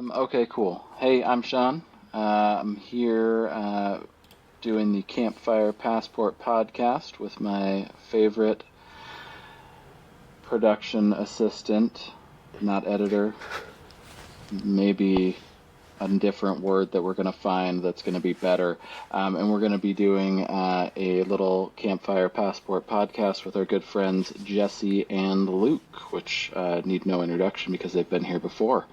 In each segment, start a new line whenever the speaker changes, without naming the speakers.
Okay, cool. Hey, I'm Sean. I'm here doing the Campfire Passport podcast with my favorite production assistant, not editor. Maybe a different word that we're going to find that's going to be better. And we're going to be doing a little Campfire Passport podcast with our good friends Jesse and Luke, which need no introduction because they've been here before.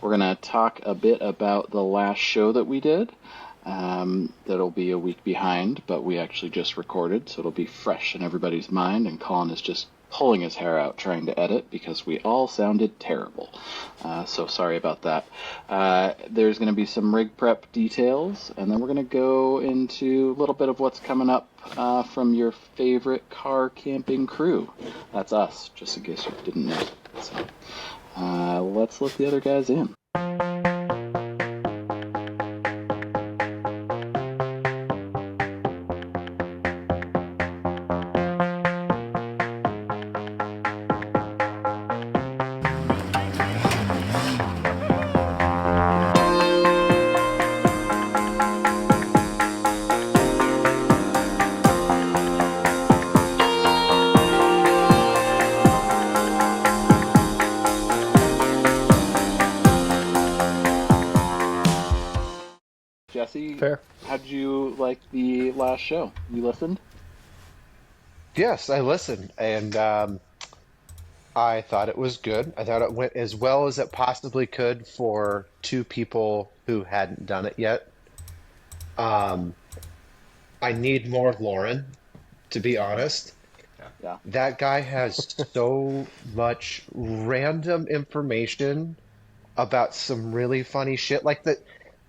We're going to talk a bit about the last show that we did. That'll be a week behind, but we actually just recorded, so it'll be fresh in everybody's mind, and Colin is just pulling his hair out trying to edit because we all sounded terrible. So sorry about that. There's going to be some rig prep details, and then we're going to go into a little bit of what's coming up from your favorite car camping crew. That's us, just in case you didn't know. So let's let the other guys in. Jesse,
Fair.
How'd you like the last show? You listened?
Yes, I listened, and I thought it was good. I thought it went as well as it possibly could for two people who hadn't done it yet. I need more Lauren, to be honest.
Yeah.
That guy has so much random information about some really funny shit, like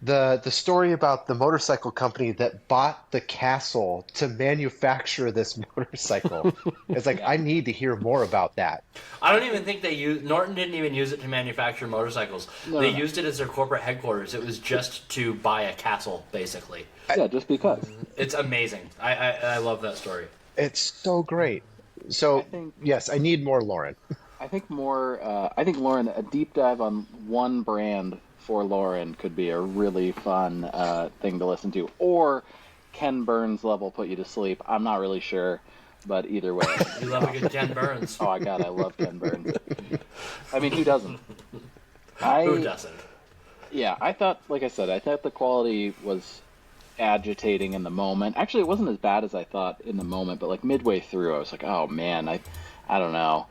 the story about the motorcycle company that bought the castle to manufacture this motorcycle. It's like, I need to hear more about that.
I don't even think Norton didn't even use it to manufacture motorcycles. They used it as their corporate headquarters. It was just to buy a castle, basically.
Yeah, just because.
It's amazing. I love that story.
It's so great. So, yes, I need more Lauren.
I think Lauren, a deep dive on one brand for Lauren could be a really fun thing to listen to. Or Ken Burns level put you to sleep. I'm not really sure, but either way.
You love a good Ken Burns.
Oh, my God, I love Ken Burns. I mean, who doesn't?
Who doesn't?
Yeah, I thought the quality was agitating in the moment. Actually, it wasn't as bad as I thought in the moment, but like midway through, I was like, oh, man, I don't know.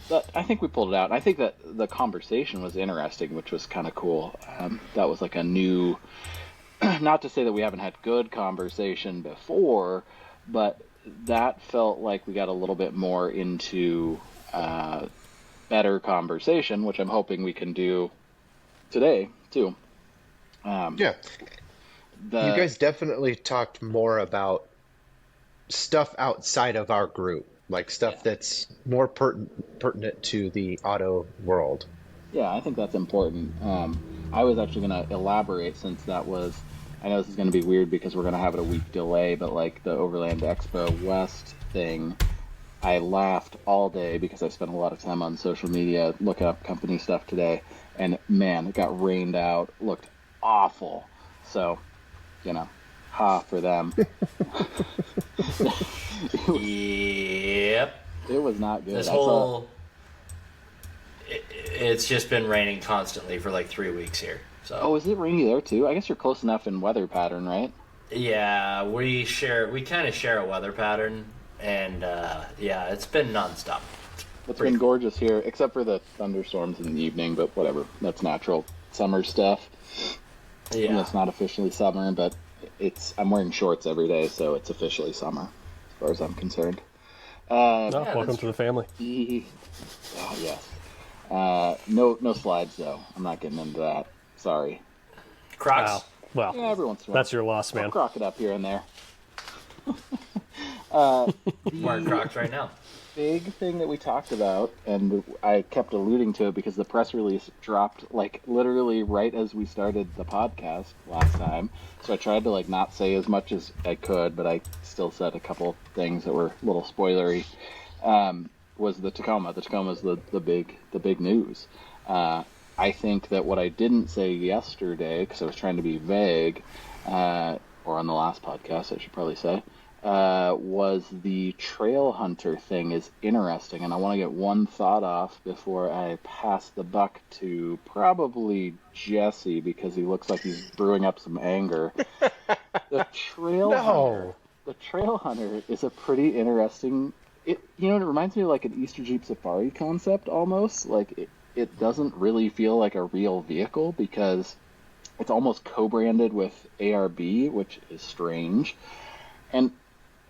But I think we pulled it out. And I think that the conversation was interesting, which was kind of cool. That was like a new, not to say that we haven't had good conversation before, but that felt like we got a little bit more into better conversation, which I'm hoping we can do today, too.
Yeah. You guys definitely talked more about stuff outside of our group. Like stuff that's more pertinent to the auto world.
Yeah, I think that's important. I was actually going to elaborate since I know this is going to be weird because we're going to have it a week delay, but like the Overland Expo West thing, I laughed all day because I spent a lot of time on social media looking up company stuff today, and man, it got rained out, looked awful. So, ha for them.
Yep.
It was not good.
It's just been raining constantly for like 3 weeks here. So.
Oh, is it rainy there too? I guess you're close enough in weather pattern, right?
Yeah, we kind of share a weather pattern, and yeah, it's been nonstop.
It's been gorgeous here, except for the thunderstorms in the evening, but whatever. That's natural summer stuff.
Yeah.
And it's not officially summer, but I'm wearing shorts every day, so it's officially summer, as far as I'm concerned.
Welcome to the family.
Oh, yes. No slides, though. I'm not getting into that. Sorry.
Crocs?
Well,
yeah, every once in a while.
That's your loss, man.
I'll crock it up here and there.
Wearing Crocs right now.
Big thing that we talked about, and I kept alluding to it because the press release dropped like literally right as we started the podcast last time. So I tried to like not say as much as I could, but I still said a couple things that were a little spoilery. Was the Tacoma? The Tacoma's the big news. I think that what I didn't say yesterday, because I was trying to be vague, or on the last podcast, I should probably say, was the trail hunter thing is interesting, and I want to get one thought off before I pass the buck to probably Jesse, because he looks like he's brewing up some anger. The trail hunter. The trail hunter is a pretty interesting. It reminds me of like an Easter Jeep Safari concept almost. Like it doesn't really feel like a real vehicle because it's almost co-branded with ARB, which is strange. And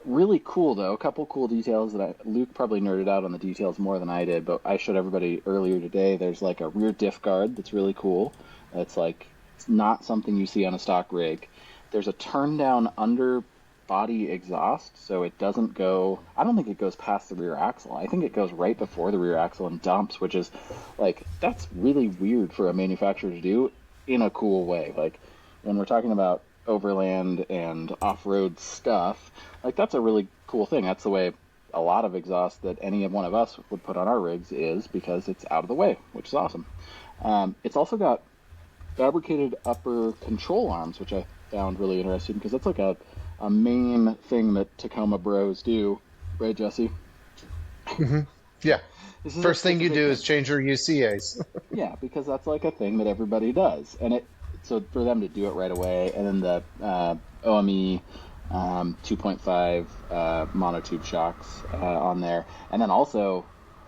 really cool though. A couple cool details that Luke probably nerded out on the details more than I did, but I showed everybody earlier today. There's like a rear diff guard that's really cool. It's not something you see on a stock rig. There's a turn down under body exhaust, so it doesn't go. I don't think it goes past the rear axle. I think it goes right before the rear axle and dumps, which is like that's really weird for a manufacturer to do in a cool way. Like when we're talking about overland and off-road stuff, like that's a really cool thing. That's the way a lot of exhaust that any one of us would put on our rigs is, because it's out of the way, which is awesome. It's also got fabricated upper control arms, which I found really interesting because that's like a main thing that Tacoma bros do, right, Jesse?
Mm-hmm. Yeah. First thing you do is change your UCAs.
Yeah, because that's like a thing that everybody does, and so for them to do it right away, and then the OME 2.5 monotube shocks on there, and then also,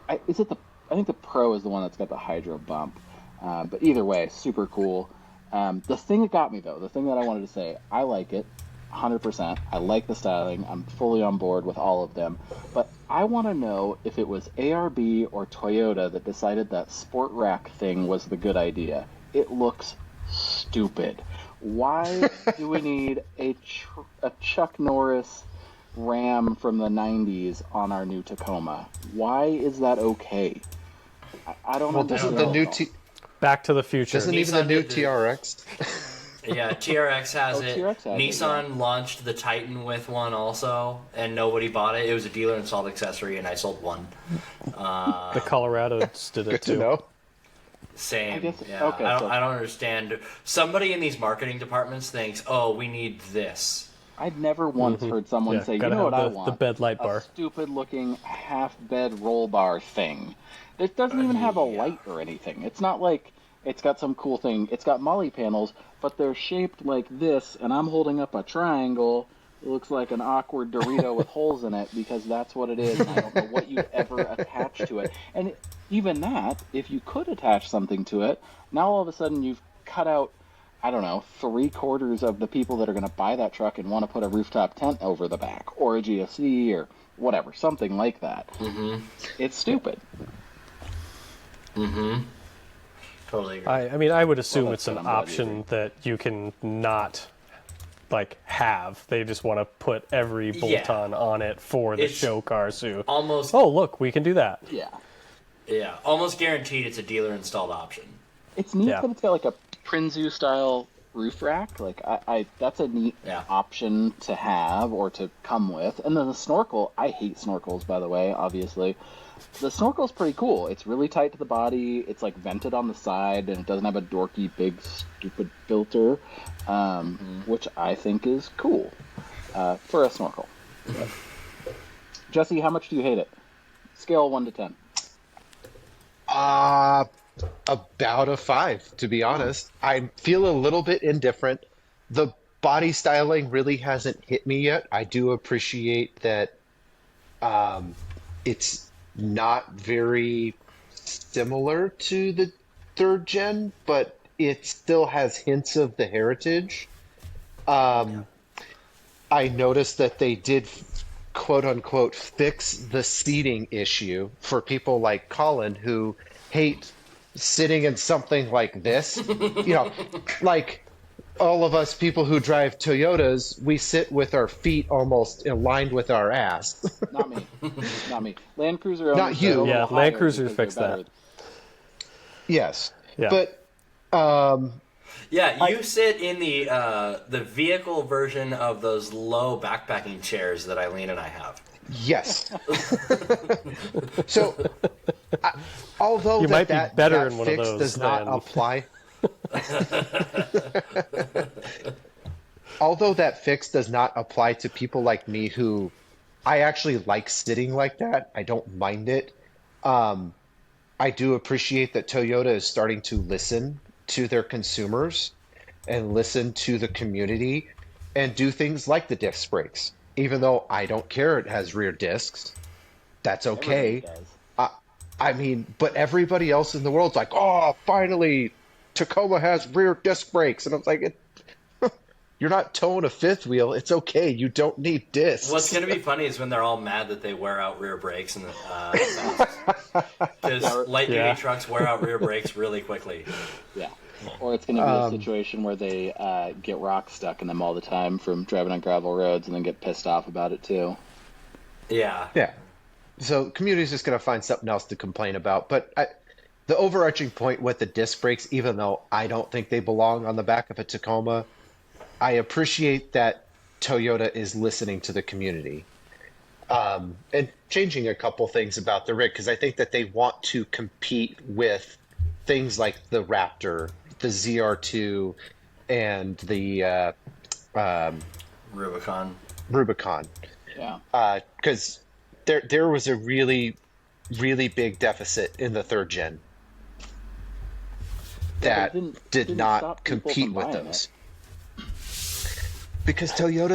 I think the Pro is the one that's got the hydro bump, but either way, super cool. The thing that got me though, the thing that I wanted to say, I like it. 100%. I like the styling. I'm fully on board with all of them. But I want to know if it was ARB or Toyota that decided that sport rack thing was the good idea. It looks stupid. Why do we need a Chuck Norris Ram from the 90s on our new Tacoma? Why is that okay? I don't understand.
The new
Back to the Future.
Doesn't even the new TRX?
Yeah, TRX has it.
TRX has
Nissan
it, yeah.
launched the Titan with one also, and nobody bought it. It was a dealer installed accessory, and I sold one.
The Colorados did it
Good
too.
to know.
Same.
I guess-
Yeah.
okay,
I
so-
don't understand. Somebody in these marketing departments thinks, "Oh, we need this."
I'd never once heard someone say, you
gotta
know
have
what I
the
want?
bed light bar.
A stupid-looking half-bed roll bar thing. It doesn't even have a
Yeah.
light or anything. It's not like it's got some cool thing. It's got Molly panels, but they're shaped like this, and I'm holding up a triangle. It looks like an awkward Dorito with holes in it because that's what it is, and I don't know what you'd ever attach to it. And even that, if you could attach something to it, now all of a sudden you've cut out, I don't know, 3/4 of the people that are going to buy that truck and want to put a rooftop tent over the back, or a GFC, or whatever, something like that.
Mm-hmm.
It's stupid.
Mm-hmm. Totally agree.
I mean, I would assume
Well,
it's
that's
an
what I'm glad you
option that you can not have. They just want to put every bolt-on on it for the
It's
show car suit.
Almost.
Oh, look, we can do that.
Yeah.
Yeah, almost guaranteed it's a dealer installed option.
It's neat
Yeah.
that it's got like a Prinzu style roof rack. Like I that's a neat option to have or to come with. And then the snorkel, I hate snorkels, by the way, obviously. The snorkel's pretty cool. It's really tight to the body. It's like vented on the side, and it doesn't have a dorky big stupid filter, which I think is cool for a snorkel. But, Jesse, how much do you hate it? Scale 1 to 10.
About a 5, to be honest. I feel a little bit indifferent. The body styling really hasn't hit me yet. I do appreciate that it's not very similar to the third gen, but it still has hints of the heritage. I noticed that they did quote unquote fix the seating issue for people like Colin who hate sitting in something like this. Like all of us people who drive Toyotas, we sit with our feet almost aligned with our ass.
Not me. Not me. Land Cruiser owners
Not you.
are a little
Yeah,
higher
Land Cruisers
because they're
fixed that.
better.
Yes.
Yeah.
But
Yeah, you sit in the vehicle version of those low backpacking chairs that Eileen and I have.
Yes. So, although
You might be
that
better in one of
fix
those
does not
than-
apply, although that fix does not apply to people like me who I actually like sitting like that, I don't mind it. Um, I do appreciate that Toyota is starting to listen to their consumers and listen to the community and do things like the disc brakes. Even though I don't care it has rear discs, that's
Everybody
okay.
does.
I, I mean, but everybody else in the world's like, oh, finally, Tacoma has rear disc brakes. And I was like, you're not towing a fifth wheel. It's okay. You don't need discs.
What's going to be funny is when they're all mad that they wear out rear brakes, and because light duty trucks wear out rear brakes really quickly.
Yeah. Or it's going to be a situation where they get rocks stuck in them all the time from driving on gravel roads and then get pissed off about it too.
Yeah.
Yeah. So community's just going to find something else to complain about. But the overarching point with the disc brakes, even though I don't think they belong on the back of a Tacoma, I appreciate that Toyota is listening to the community and changing a couple things about the rig, because I think that they want to compete with things like the Raptor, the ZR2, and the
Rubicon.
Yeah.
Because there was a really, really big deficit in the third gen that did not
stop people
compete
from
with
buying
those. Because Toyota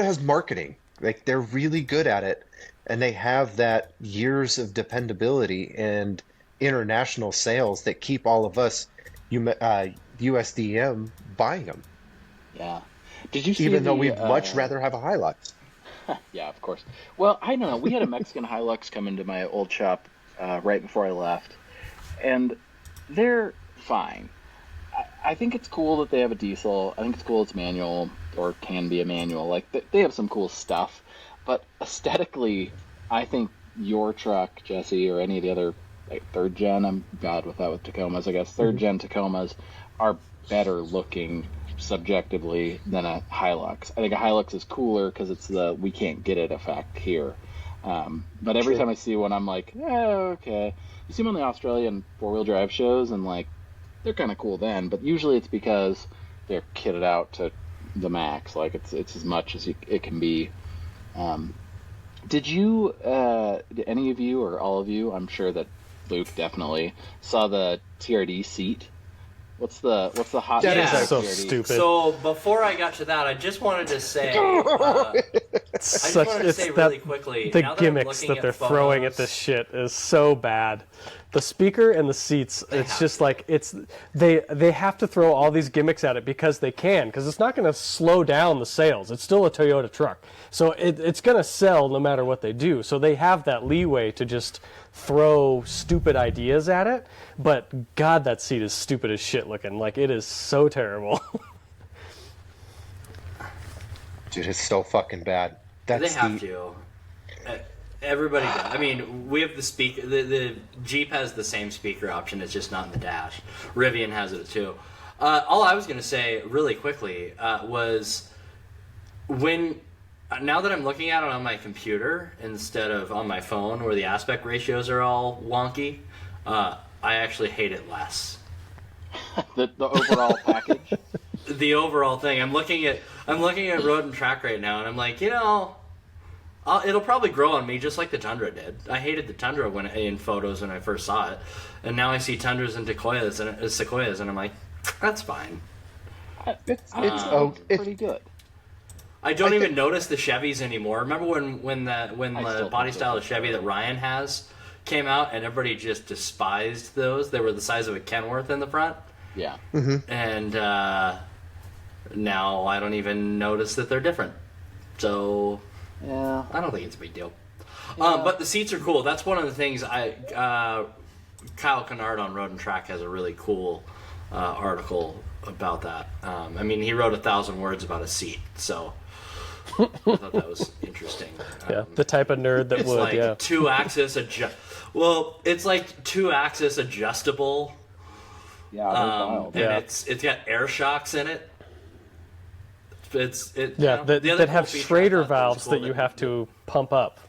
has marketing. Like, they're really good at it, and they have that years of dependability and international sales that keep all of us USDM buying them.
Yeah. Did you see
Even though we'd much rather have a Hilux.
Yeah, of course. Well, I don't know. We had a Mexican Hilux come into my old shop right before I left, and they're fine. I think it's cool that they have a diesel. I think it's cool it's manual, or can be a manual. Like, they have some cool stuff. But aesthetically, I think your truck, Jesse, or any of the other third gen, I'm bad with that with Tacomas, I guess. Third gen Tacomas are better looking subjectively than a Hilux. I think a Hilux is cooler because it's the we can't get it effect here. But every time I see one, I'm like, okay. You see them on the Australian four-wheel drive shows, and like, they're kind of cool then, but usually it's because they're kitted out to the max. Like, it's as much as it can be. Did any of you or all of you, I'm sure that Luke definitely, saw the TRD seat? What's the hot?
That
is
so
TRD?
stupid.
So before I got to that, I just wanted to say, really quickly,
the
now that I'm
gimmicks
looking
that they're
at
throwing at
photos-
this shit is so bad. The speaker and the seats, it's just like they have to throw all these gimmicks at it because they can, because it's not going to slow down the sales. It's still a Toyota truck, so it's going to sell no matter what they do. So they have that leeway to just throw stupid ideas at it. But God, that seat is stupid as shit looking. Like, it is so terrible.
Dude, it's so fucking bad.
They have to. Everybody does. I mean, we have the speaker. The Jeep has the same speaker option. It's just not in the dash. Rivian has it too. All I was going to say really quickly was now that I'm looking at it on my computer instead of on my phone, where the aspect ratios are all wonky, I actually hate it less.
the overall package.
The overall thing. I'm looking at Road and Track right now, and I'm like, it'll probably grow on me just like the Tundra did. I hated the Tundra in photos when I first saw it, and now I see Tundras and Sequoias, and I'm like, that's fine.
It's pretty good.
I don't even notice the Chevys anymore. Remember when the body style of Chevy that Ryan has came out, and everybody just despised those? They were the size of a Kenworth in the front.
Yeah.
Mm-hmm.
And now I don't even notice that they're different. So
Yeah.
I don't think it's a big deal.
Yeah.
But the seats are cool. That's one of the things Kyle Kennard on Road and Track has a really cool article about that. I mean, he wrote 1,000 words about a seat, so I thought that was interesting.
Yeah, the type of nerd that
It's
would.
like
Yeah.
two-axis it's like two-axis adjustable.
Yeah. They're wild.
And
Yeah.
it's got air shocks in it.
Yeah,
the other
that have
cool feature I
Schrader
thought that was
valves
cool
that you have to pump up.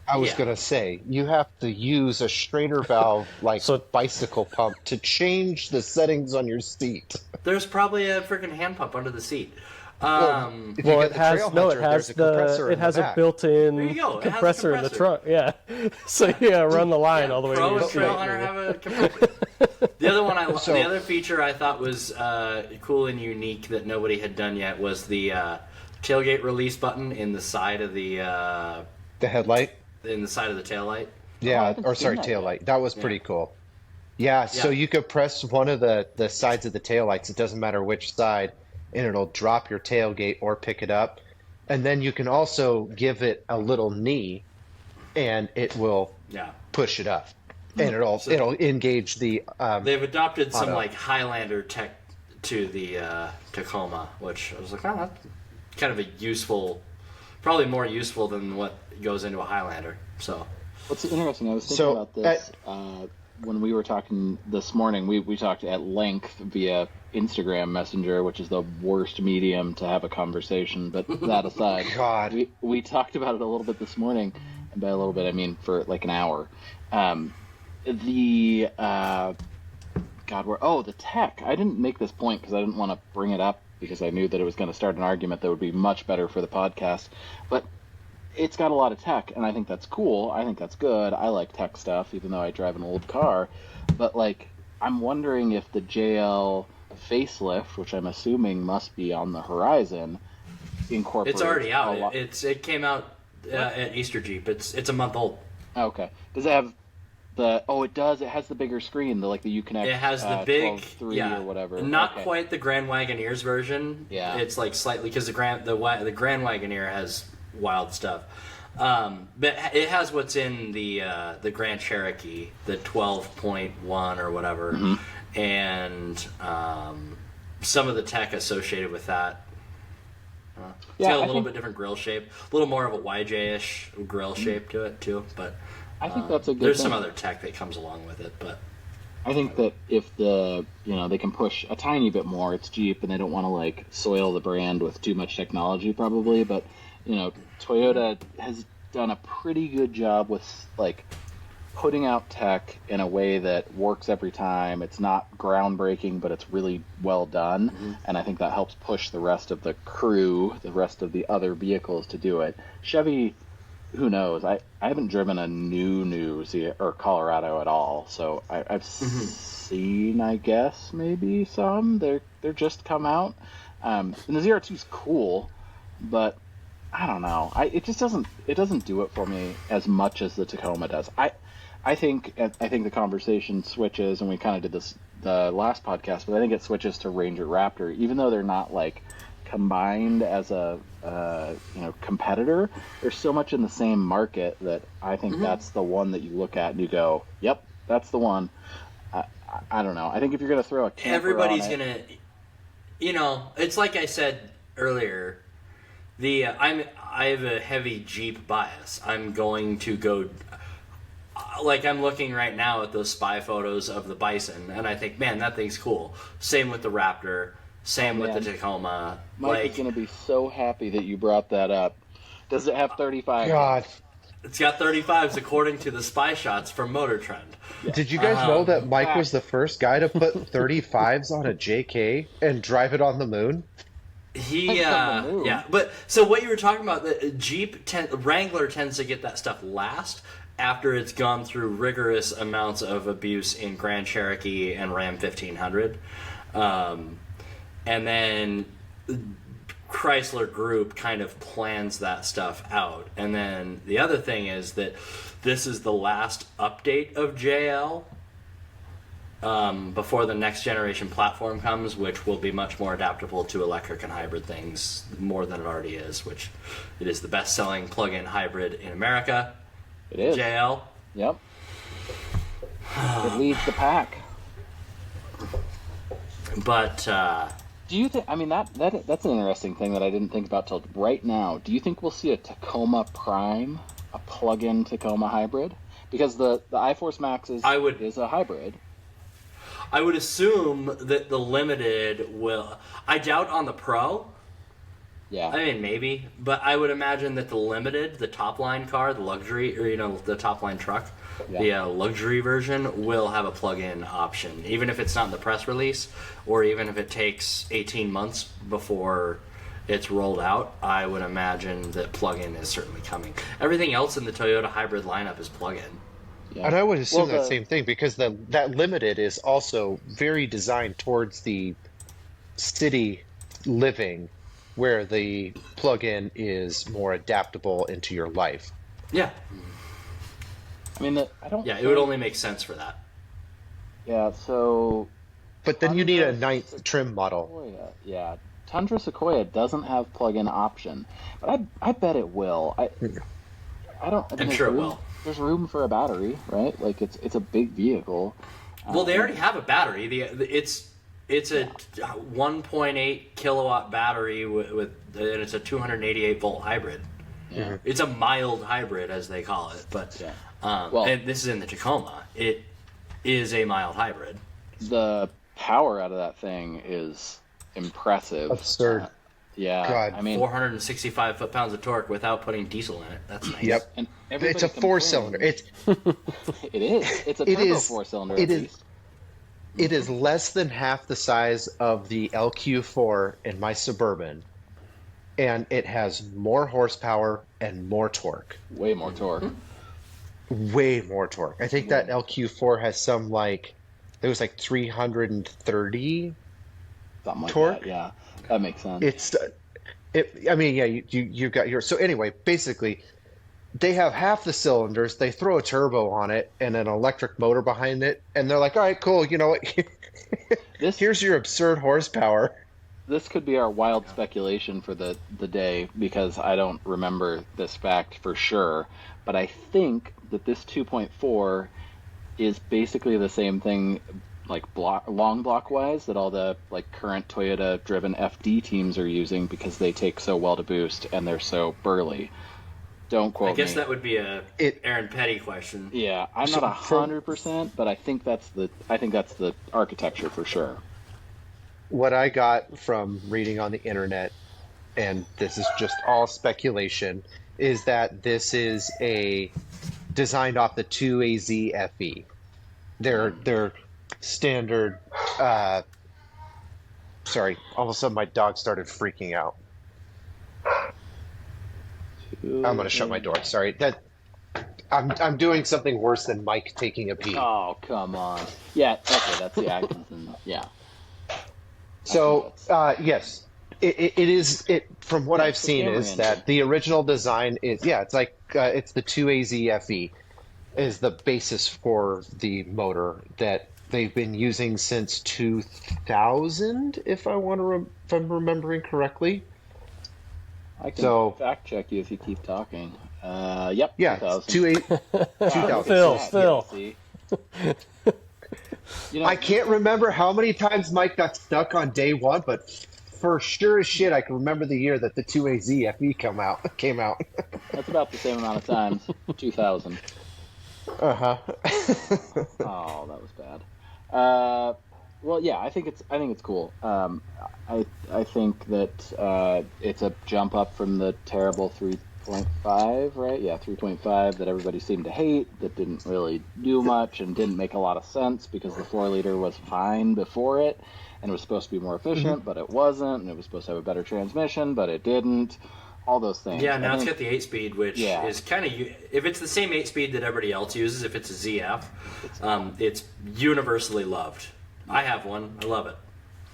I was
Yeah.
gonna say you have to use a Schrader valve like
So
bicycle pump to change the settings on your seat.
There's probably a freaking hand pump under the seat.
Well, if you
well,
get
it
the
has
Trail
no, it
Hunter,
has
there's a compressor
it
in the
has a
back.
There
built-in
you go. It has a
compressor in the
compressor.
trunk. Yeah, so run the line all the way to
Pro
your
and
seat.
Trail Hunter have a compressor. The other one,
So-
the other feature I thought was cool and unique that nobody had done yet was the tailgate release button in the side of the
The headlight.
taillight.
Yeah,
haven't
or
seen
sorry,
that
tail
yet.
light. That was pretty cool. Yeah, so
Yeah.
you could press one of the sides of the tail lights, it doesn't matter which side, and it'll drop your tailgate or pick it up. And then you can also give it a little knee and it will
Yeah.
push it up. And it'll engage the
They've adopted some
Auto.
like Highlander tech to the Tacoma, which I was like, oh, that's kind of a useful, probably more useful than what goes into a Highlander. So
What's interesting, I was thinking
So,
about this when we were talking this morning. We talked at length via Instagram Messenger, which is the worst medium to have a conversation. But that aside,
God.
we talked about it a little bit this morning, and by a little bit I mean for like an hour. The tech. I didn't make this point because I didn't want to bring it up because I knew that it was going to start an argument that would be much better for the podcast. But it's got a lot of tech, and I think that's cool. I think that's good. I like tech stuff, even though I drive an old car. But like, I'm wondering if the JL facelift, which I'm assuming must be on the horizon, incorporates.
it's already
a
out.
lot-
It came out at Easter Jeep. It's a month old.
Okay. Does it have the? Oh, it does. It has the bigger screen, the Uconnect.
It has the big
12.3 or whatever.
Not
Okay.
quite the Grand Wagoneer's version.
Yeah.
It's like slightly because the Grand Wagoneer has wild stuff. But it has what's in the Grand Cherokee, the 12.1 or whatever,
Mm-hmm.
and some of the tech associated with that. It's
Yeah,
got a
I
little
think-
bit different grill shape, a little more of a YJ-ish grill shape to it too. But
I think that's a good
there's
thing.
some other tech that comes along with it, but.
I think that if they can push a tiny bit more, it's Jeep, and they don't want to like soil the brand with too much technology, probably. But Toyota has done a pretty good job with like putting out tech in a way that works every time. It's not groundbreaking, but it's really well done, and I think that helps push the rest of the crew, the rest of the other vehicles to do it. Chevy, who knows? I haven't driven a new or Colorado at all, so I've seen, I guess, maybe some. They're just come out, and the ZR2's cool, but I don't know. It doesn't do it for me as much as the Tacoma does. I think the conversation switches, and we kind of did this the last podcast, but I think it switches to Ranger Raptor, even though they're not like combined as a competitor. There's so much in the same market that I think that's the one that you look at and you go, "Yep, that's the one." I don't know. I think if you're gonna throw a camper
Everybody's
on it,
gonna, it's like I said earlier. I have a heavy Jeep bias. I'm going to go. Like I'm looking right now at those spy photos of the Bison, and I think, man, that thing's cool. Same with the Raptor. Same with the
man.
Tacoma.
Mike is gonna be so happy that you brought that up. Does it have 35?
God.
It's got 35s according to the spy shots from Motor Trend.
Did you guys know that Mike was the first guy to put 35s on a JK and drive it on the moon?
Yeah. But so what you were talking about, the Wrangler tends to get that stuff last after it's gone through rigorous amounts of abuse in Grand Cherokee and Ram 1500. And then Chrysler Group kind of plans that stuff out. And then the other thing is that this is the last update of JL before the next generation platform comes, which will be much more adaptable to electric and hybrid things more than it already is, which it is the best-selling plug-in hybrid in America.
It is.
JL.
Yep. It leads the pack.
But
Do you think? I mean, that's an interesting thing that I didn't think about till right now. Do you think we'll see a Tacoma Prime, a plug-in Tacoma hybrid? Because the iForce Max is a hybrid.
I would assume that the limited will. I doubt on the Pro.
Yeah.
I mean, maybe, but I would imagine that the limited, the top line car, the luxury, or the top line truck, the luxury version will have a plug-in option, even if it's not in the press release, or even if it takes 18 months before it's rolled out. I would imagine that plug-in is certainly coming. Everything else in the Toyota hybrid lineup is plug-in.
Yeah.
And I would assume
Well,
that same thing because that limited is also very designed towards the city living, where the plug-in is more adaptable into your life.
Yeah.
I mean, I don't.
Yeah, it would only make sense for that.
Yeah. So.
But then you need a
Tundra
ninth trim model.
Sequoia, yeah. Tundra Sequoia doesn't have plug-in option, but I bet it will. I don't. I mean,
I'm sure it
room,
will.
There's room for a battery, right? Like it's a big vehicle.
Well, they already have a battery. It's a 1.8 kilowatt battery with and it's a 288 volt hybrid.
Yeah.
It's a mild hybrid, as they call it, but
Well-
and this is in the Tacoma. It is a mild hybrid.
The power out of that thing is impressive.
Absurd.
Yeah.
God.
I mean,
465 foot-pounds of torque without putting diesel in it. That's nice.
Yep.
and
It's
everybody
a four-cylinder.
complains- It is. It's a
It
turbo
is-
four-cylinder.
it
at
is-
least.
It is less than half the size of the LQ4 in my Suburban, and it has more horsepower and more torque.
Way more torque.
Way more torque. I think that LQ4 has it was like 330.
Something like
Torque?
that. Yeah. That makes sense.
I mean, yeah, you've got yours. So anyway, basically, they have half the cylinders. They throw a turbo on it and an electric motor behind it, and they're like, "All right, cool. You know what? Here's your absurd horsepower."
This could be our wild speculation for the day because I don't remember this fact for sure, but I think that this 2.4 is basically the same thing, like long block wise, that all the like current Toyota driven FD teams are using because they take so well to boost and they're so burly. Don't quote
I guess
me.
that would be a Aaron Petty question.
Yeah, I'm
So
not
from-
100%, but I think that's the architecture for sure.
What I got from reading on the internet, and this is just all speculation, is that this is designed off the 2AZ FE. Their standard. Sorry, all of a sudden my dog started freaking out. I'm going to shut my door. Sorry, I'm doing something worse than Mike taking a pee.
Oh, come on. Yeah, okay, that's the Atkinson. Yeah.
So yes, it is. From what I've
it's the
seen
Camry
is
engine.
that the original design is it's like it's the 2AZ FE is the basis for the motor that they've been using since 2000, if I'm remembering correctly.
I can
So-
fact check you if you keep talking. Yep.
Yeah,
2000.
2000.
Phil.
See? You know,
I can't remember how many times Mike got stuck on day one, but for sure as shit, I can remember the year that the 2AZ FE came out.
that's about the same amount of times. 2000.
Uh-huh.
Oh, that was bad. Well, yeah, I think it's cool. I think that it's a jump up from the terrible 3.5, right? Yeah, 3.5 that everybody seemed to hate, that didn't really do much and didn't make a lot of sense because the 4-liter was fine before it and it was supposed to be more efficient, but it wasn't, and it was supposed to have a better transmission, but it didn't. All those things.
Yeah,
I
now it's
think-
got the 8-speed, which is kind of if it's the same 8-speed that everybody else uses, if it's a ZF, it's universally loved. I have one. I love it.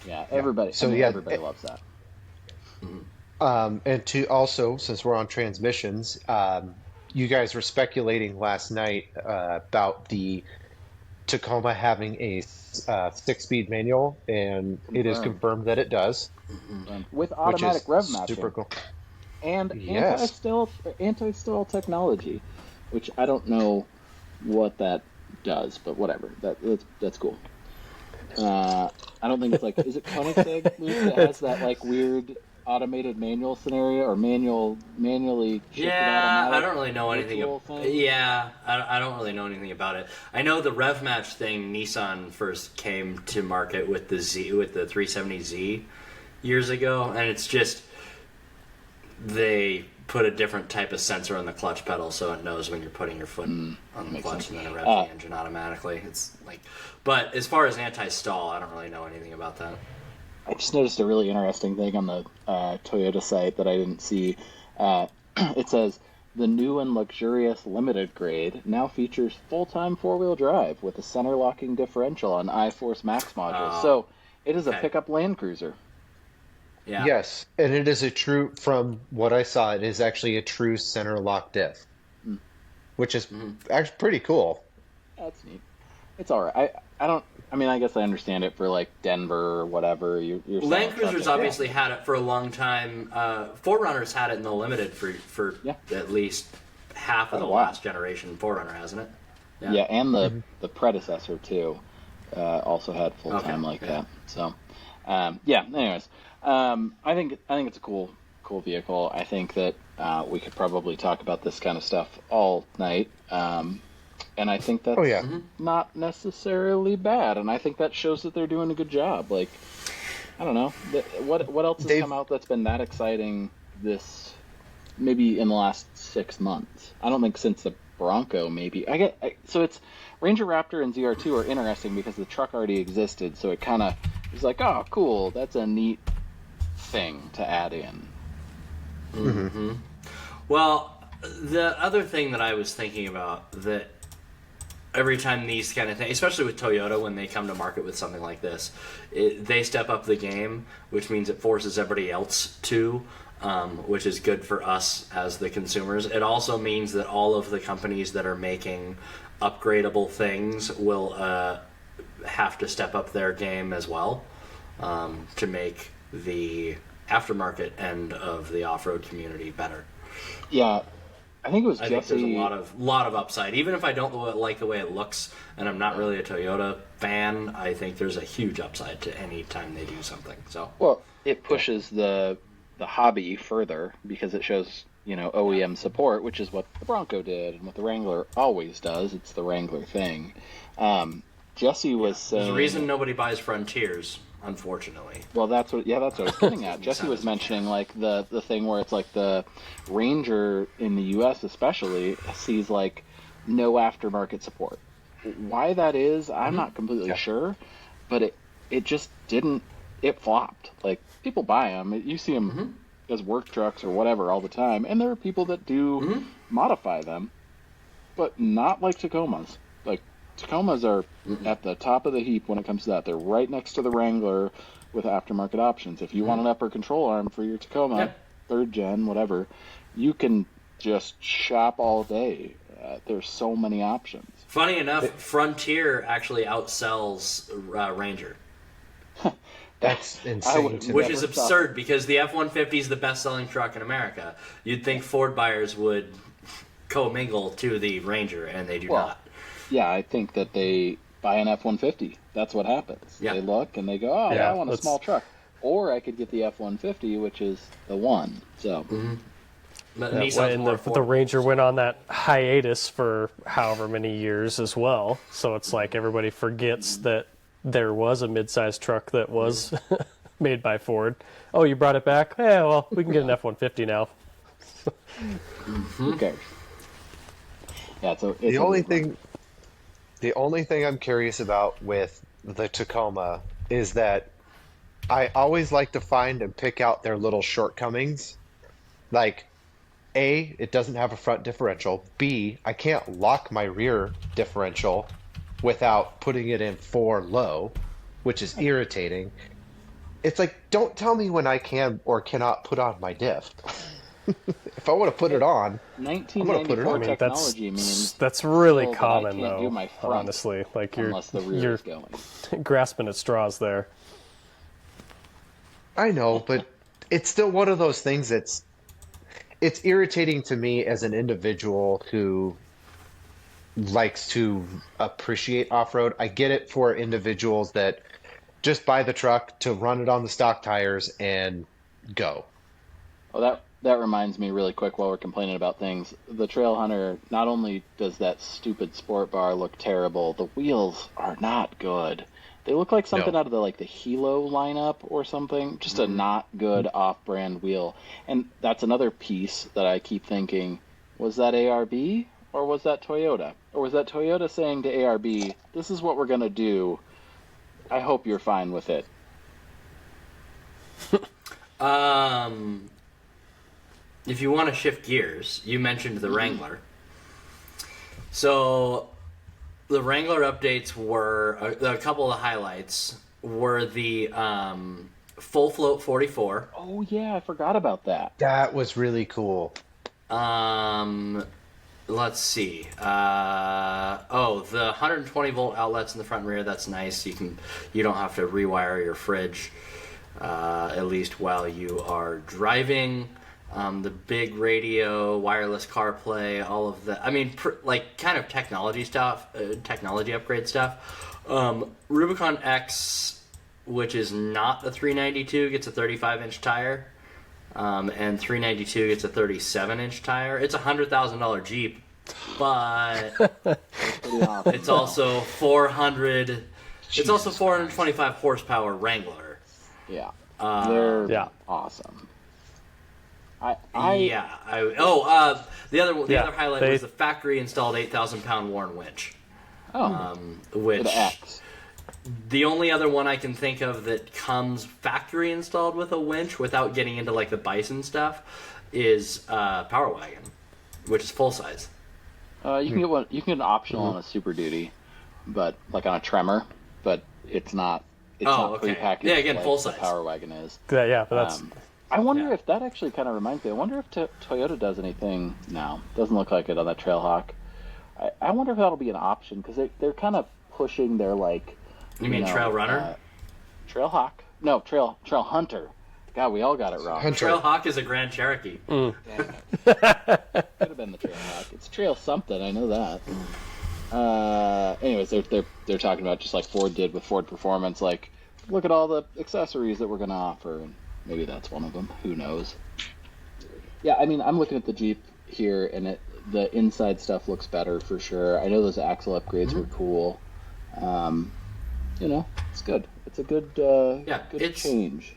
Yeah, everybody.
So,
I mean,
yeah,
everybody loves that.
And to also, since we're on transmissions, you guys were speculating last night about the Tacoma having a 6-speed manual, and it is confirmed that it does.
With
Which
automatic
is
rev matching
super cool.
and
Yes.
anti-stall technology, which I don't know what that does, but whatever. That's cool. I don't think it's like, is it Koenigsegg, Luke, that has that like weird automated manual scenario or manually shifted
Yeah,
automatic?
I don't really know anything.
virtual thing?
Yeah, I don't really know anything about it. I know the rev match thing. Nissan first came to market with the 370Z years ago, and it's just they put a different type of sensor on the clutch pedal, so it knows when you're putting your foot on the clutch,
sense.
and then it revs the engine automatically. It's like, but as far as anti-stall, I don't really know anything about that.
I just noticed a really interesting thing on the Toyota site that I didn't see. It says the new and luxurious limited grade now features full-time four-wheel drive with a center locking differential on iForce Max module. So it is a
okay.
pickup Land Cruiser.
Yeah.
Yes, and it is from what I saw, it is actually a true center lock diff, which is actually pretty cool.
That's neat. It's all right. I don't. I mean, I guess I understand it for like Denver or whatever. You're
Land
selling
Cruisers
stuff like
obviously had it for a long time. 4Runner's had it in the limited for at least half of the
wow.
last generation. 4Runner, hasn't it?
that. Yeah, and the predecessor too also had full time like that. So, yeah. Anyways, I think it's a cool vehicle. I think that we could probably talk about this kind of stuff all night. And I think that's not necessarily bad. And I think that shows that they're doing a good job. Like, I don't know. What else has come out that's been that exciting maybe in the last 6 months? I don't think since the Bronco, maybe. So it's Ranger Raptor and ZR2 are interesting because the truck already existed. So it kind of is like, oh, cool. That's a neat thing to add in.
Mm-hmm. Well, the other thing that I was thinking about that every time these kind of things, especially with Toyota, when they come to market with something like this, they step up the game, which means it forces everybody else to, which is good for us as the consumers. It also means that all of the companies that are making upgradable things will have to step up their game as well to make the aftermarket end of the off-road community better.
Yeah. I think it was
I
Jesse.
think there's a lot of upside. Even if I don't like the way it looks, and I'm not really a Toyota fan, I think there's a huge upside to any time they do something. So,
Well, it pushes the hobby further because it shows OEM support, which is what the Bronco did and what the Wrangler always does. It's the Wrangler thing. Jesse was saying
there's a reason nobody buys Frontiers, unfortunately.
Well, that's what I was getting at. Jesse was mentioning like the thing where it's like the Ranger in the U.S. especially sees like no aftermarket support. Why that is, I'm not completely sure, but it just didn't. It flopped. Like people buy them. You see them as work trucks or whatever all the time, and there are people that do modify them, but not like Tacomas. Like Tacomas are at the top of the heap when it comes to that. They're right next to the Wrangler with aftermarket options. If you want an upper control arm for your Tacoma, third gen, whatever, you can just shop all day. There's so many options.
Funny enough, Frontier actually outsells Ranger.
That's insane.
Which is absurd because the F-150 is the best-selling truck in America. You'd think Ford buyers would commingle to the Ranger, and they do not.
Yeah, I think that they buy an F-150. That's what happens. Yeah. They look and they go, oh, I want a small truck. Or I could get the F-150, which is the one. So,
But the Ranger went on that hiatus for however many years as well. So it's like everybody forgets that there was a mid-sized truck that was made by Ford. Oh, you brought it back? Yeah, well, we can get an F-150 now.
Who cares? Yeah, so
the only thing I'm curious about with the Tacoma is that I always like to find and pick out their little shortcomings. Like, A, it doesn't have a front differential. B, I can't lock my rear differential without putting it in 4 low, which is irritating. It's like, don't tell me when I can or cannot put on my diff. If I want to put it on, I'm going to put it on.
Technology means
that's really
so
common,
that I can't do my
though.
front
Honestly, like
unless the rear is going.
grasping at straws there.
I know, but it's still one of those things that's it's irritating to me as an individual who likes to appreciate off-road. I get it for individuals that just buy the truck to run it on the stock tires and go.
Oh, that reminds me really quick while we're complaining about things. The Trail Hunter, not only does that stupid sport bar look terrible, the wheels are not good. They look like something
No.
out of the Hilo lineup or something. Just a not good off-brand wheel. And that's another piece that I keep thinking, was that ARB or was that Toyota? Or was that Toyota saying to ARB, this is what we're going to do. I hope you're fine with it.
If you want to shift gears, you mentioned the Wrangler. So the Wrangler updates were a couple of highlights were the full float 44.
Oh, yeah, I forgot about that.
That was really cool.
Let's see. The 120 volt outlets in the front and rear. That's nice. You don't have to rewire your fridge, at least while you are driving. The big radio, wireless CarPlay, all of that. I mean, kind of technology stuff, technology upgrade stuff. Rubicon X, which is not a 392, gets a 35-inch tire. And 392 gets a 37-inch tire. It's a $100,000 Jeep, but it's also 400. It's also 425 horsepower Wrangler.
Yeah, they're awesome. The other highlight was the factory installed 8,000-pound Warren winch. Which
the X.
The only other one I can think of that comes factory installed with a winch without getting into the Bison stuff is Power Wagon, which is full size.
You can get one. You can get an optional on a Super Duty, but on a Tremor, but it's not. It's not prepackaged.
Yeah, again, full
the
size.
Power Wagon is.
Yeah, but that's.
I wonder if that actually kind of reminds me. I wonder if Toyota does anything now. Doesn't look like it on that Trailhawk. I wonder if that'll be an option because they're kind of pushing their
You mean Trail Runner?
Trailhawk? No, Trail Hunter. God, we all got it wrong.
Trailhawk is a Grand Cherokee.
Could have been the Trailhawk. It's Trail something. I know that. Anyways, they're talking about just like Ford did with Ford Performance. Look at all the accessories that we're going to offer, and maybe that's one of them. Who knows? Yeah, I mean, I'm looking at the Jeep here, and the inside stuff looks better for sure. I know those axle upgrades were cool. It's good. It's a good change.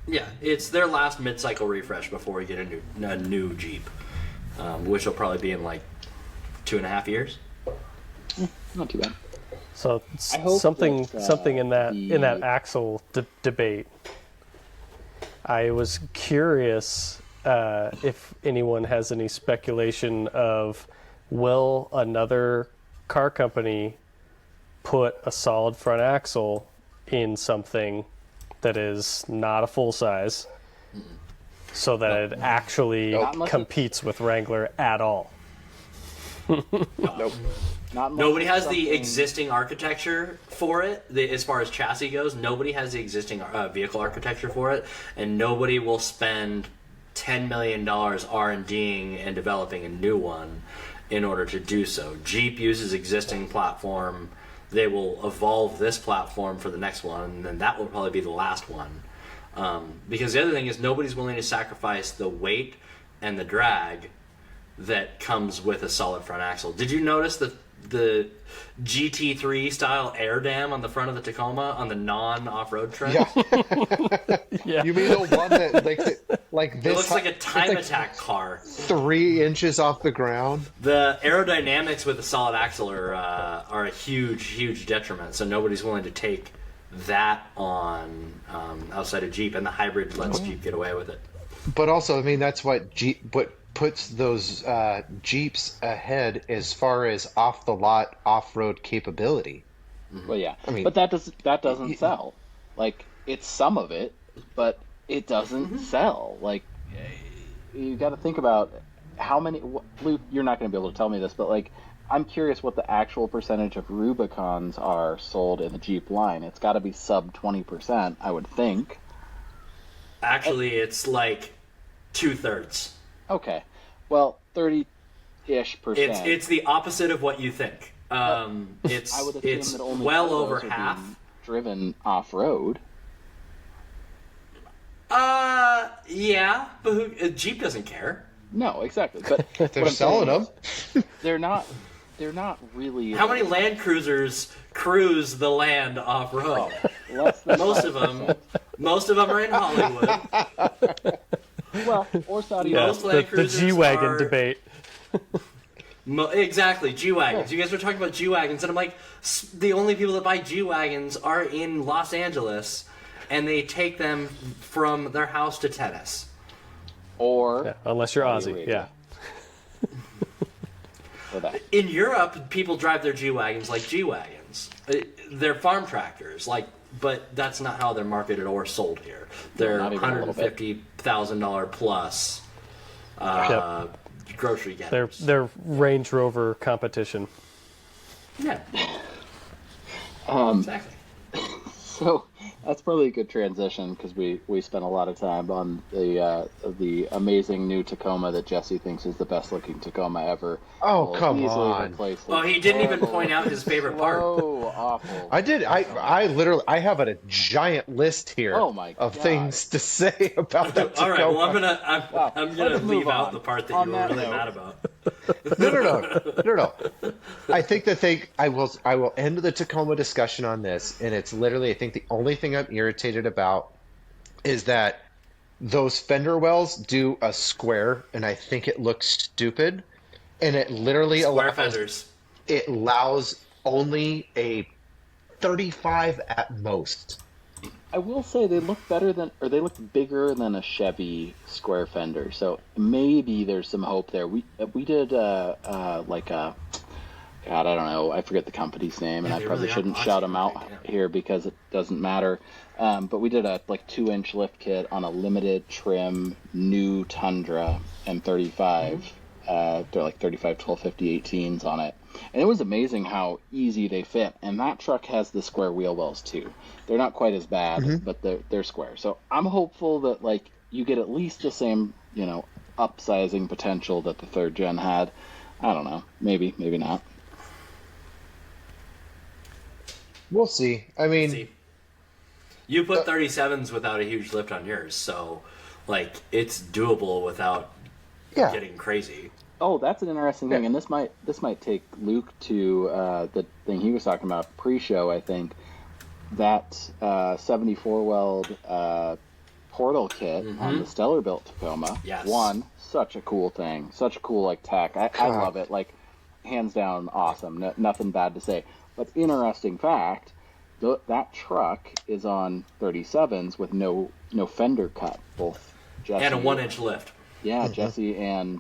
Yeah, it's their last mid-cycle refresh before we get a new Jeep, which will probably be in 2.5 years.
Not too bad.
So something in that axle debate. I was curious if anyone has any speculation of will another car company put a solid front axle in something that is not a full size so that it actually competes with Wrangler at all.
Nope.
Nobody has the existing architecture for it, as far as chassis goes. Nobody has the existing vehicle architecture for it, and nobody will spend $10 million R&Ding and developing a new one in order to do so. Jeep uses existing platform. They will evolve this platform for the next one, and then that will probably be the last one. Because the other thing is nobody's willing to sacrifice the weight and the drag that comes with a solid front axle. Did you notice the GT3 style air dam on the front of the Tacoma on the non-off-road trim?
Yeah.
Yeah.
You mean the one that this?
It looks like a time attack car.
3 inches off the ground.
The aerodynamics with the solid axle are a huge detriment. So nobody's willing to take that on outside of Jeep, and the hybrid lets Jeep get away with it.
But also, I mean, that's what puts those Jeeps ahead as far as off the lot off-road capability.
Well, yeah,
I mean,
but that doesn't sell. It's some of it, but it doesn't sell. You got to think about how many. Luke, you're not going to be able to tell me this, but I'm curious what the actual percentage of Rubicons are sold in the Jeep line. It's got to be sub 20%, I would think.
Actually, it's 2/3.
Okay, well, 30-ish percent.
It's the opposite of what you think.
I would assume
It's
that only
well
some of
over
those are
half.
being driven off road.
Yeah, but Jeep doesn't care.
No, exactly. But
They're selling them.
They're not really.
How many Land Cruisers cruise the land off road?
Less than
Most of them are in Hollywood.
Well, or Saudi.
Yeah,
Most Land
the
Cruisers
G-Wagon
are-
debate.
Exactly, G-Wagons. You guys were talking about G-Wagons, and I'm like, the only people that buy G-Wagons are in Los Angeles, and they take them from their house to tennis.
Or
Yeah, unless you're
Saudi
Aussie,
Arabia.
yeah.
Or that.
In Europe, people drive their G-Wagons like G-Wagons. They're farm tractors, but that's not how they're marketed or sold here. They're
not even a little bit.
$150,000 plus grocery getters.
They're Range Rover competition.
Yeah. Exactly.
So that's probably a good transition because we spent a lot of time on the amazing new Tacoma that Jesse thinks is the best looking Tacoma ever.
Oh,
Will
come
easily
on.
replace
Oh, he didn't even point out his favorite part.
Oh, awful.
I did. I literally. I have a giant list here
Oh my
of
God.
things to say about that
All
Tacoma.
right, well, I'm gonna
let's
leave
move
out
on.
the part that
On
you were
that
really
note.
mad about.
No. I think the thing I will end the Tacoma discussion on this, and it's literally I think the only thing I'm irritated about is that those fender wells do a square, and I think it looks stupid, and it literally
Square fenders.
it allows only a 35 at most.
I will say they look they look bigger than a Chevy square fender. So maybe there's some hope there. We did like a God, I don't know. I forget the company's name, and
Yeah,
I
they
probably
really are
shouldn't
awesome,
shout them out
yeah.
here because it doesn't matter. But we did a 2-inch lift kit on a limited trim new Tundra M35. They're like 35, 12, 50, 18s on it. And it was amazing how easy they fit. And that truck has the square wheel wells too. They're not quite as bad, but they're square. So I'm hopeful that you get at least the same, upsizing potential that the third gen had. I don't know. Maybe not.
We'll see. I mean,
See, you put 37s without a huge lift on yours, so it's doable without
yeah.
getting crazy.
Oh, that's an interesting thing, and this might take Luke to the thing he was talking about pre-show. I think that 74 weld portal kit on the Stellar built Tacoma.
Yes.
One, such a cool thing, such a cool tech. I love it. Hands down, awesome. Nothing bad to say. But interesting fact, that truck is on 37s with no fender cut. Both Jesse
And a 1-inch lift.
Yeah, Jesse and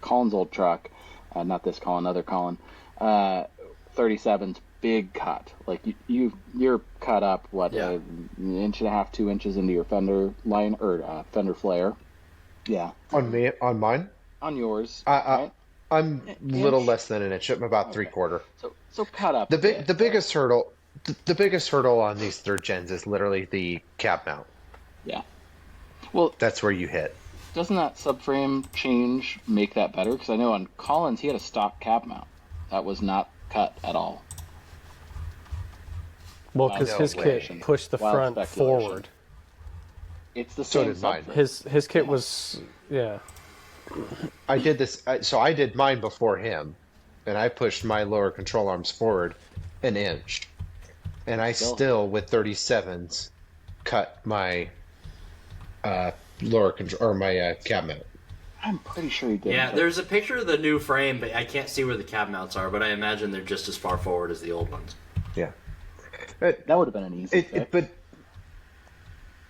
Colin's old truck, not this Colin, other Colin, 37's big cut. You're cut up an inch and a half, 2 inches into your fender line or fender flare. Yeah,
On mine,
on yours.
I'm
An
little
inch?
less than an inch. I'm about 3/4.
So cut up.
The
a bit.
biggest hurdle, the biggest hurdle on these third gens is literally the cab mount.
Yeah. Well,
That's where you hit.
doesn't that subframe change make that better? Because I know on Colin's he had a stock cab mount that was not cut at all.
Well, because
No
his
way.
kit pushed the
Wild
front
speculation.
forward.
It's the
So
same
did mine.
subframe.
His kit was, yeah.
I did this, so I did mine before him, and I pushed my lower control arms forward an inch, and I still with 37s cut my lower control or my cab mount.
I'm pretty sure he did.
Yeah, there's a picture of the new frame, but I can't see where the cab mounts are, but I imagine they're just as far forward as the old ones.
Yeah,
That would have been an easy fix.
but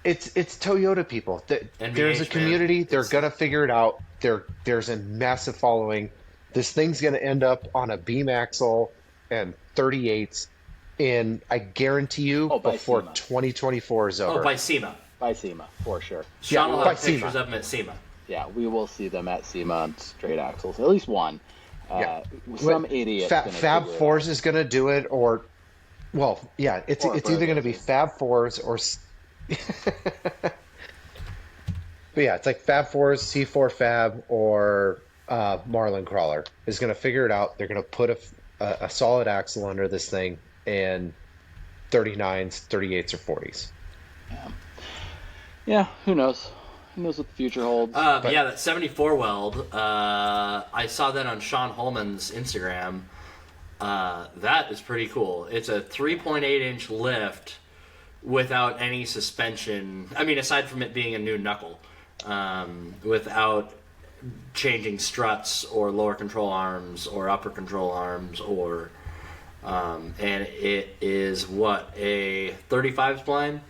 it's Toyota people. There's a
NVH,
community.
man.
They're gonna figure it out. There's a massive following. This thing's gonna end up on a beam axle and 38s, and I guarantee you
by
before
SEMA.
2024 is over.
Oh, by SEMA.
By SEMA, for sure.
Sean will
by
have pictures
SEMA.
of them at SEMA.
Yeah, we will see them at SEMA on straight axles. At least one.
Yeah.
Some idiot.
Fab Fours is going to do it, or it's
Or
either going to be
Brothers.
Fab Fours or. But yeah, it's like Fab Fours, C4 Fab, or Marlin Crawler is going to figure it out. They're going to put a solid axle under this thing, and 39s, 38s, or 40s.
Yeah, who knows? Who knows what the future holds?
Yeah, that 74 weld. I saw that on Sean Holman's Instagram. That is pretty cool. It's a 3.8-inch lift without any suspension. I mean, aside from it being a new knuckle, without changing struts or lower control arms or upper control arms or. And it is what, a 35 spline?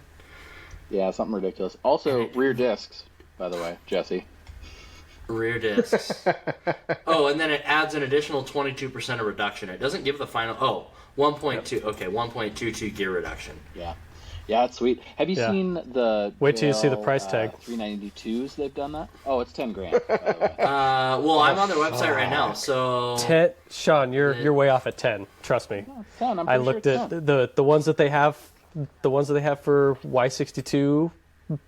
Yeah, something ridiculous. Also, rear discs, by the way, Jesse.
Rear discs. Oh, and then it adds an additional 22% of reduction. It doesn't give the final. Oh, 1.2. Okay, 1.22 gear reduction.
Yeah. Yeah, it's sweet. Have you seen the
Wait till you see the price tag.
392s? They've done that. Oh, it's $10,000. By the way.
Well, I'm on their website right now, so
10, Sean, you're way off at 10. Trust me.
Yeah, it's 10. I'm
I
pretty sure
looked
it's
at
10.
the ones that they have, for Y62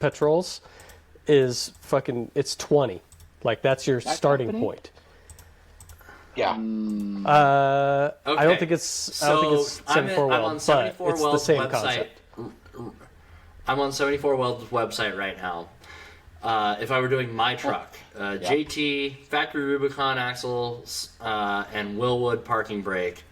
patrols is fucking. It's 20. Like that's your starting
company?
point.
Yeah.
I don't think it's. I don't think it's 74
I'm
weld,
on
but
74
it's the
Weld's
same
website.
concept.
I'm on 74 Weld's website right now. If I were doing my truck, JT factory Rubicon axles and Willwood parking brake,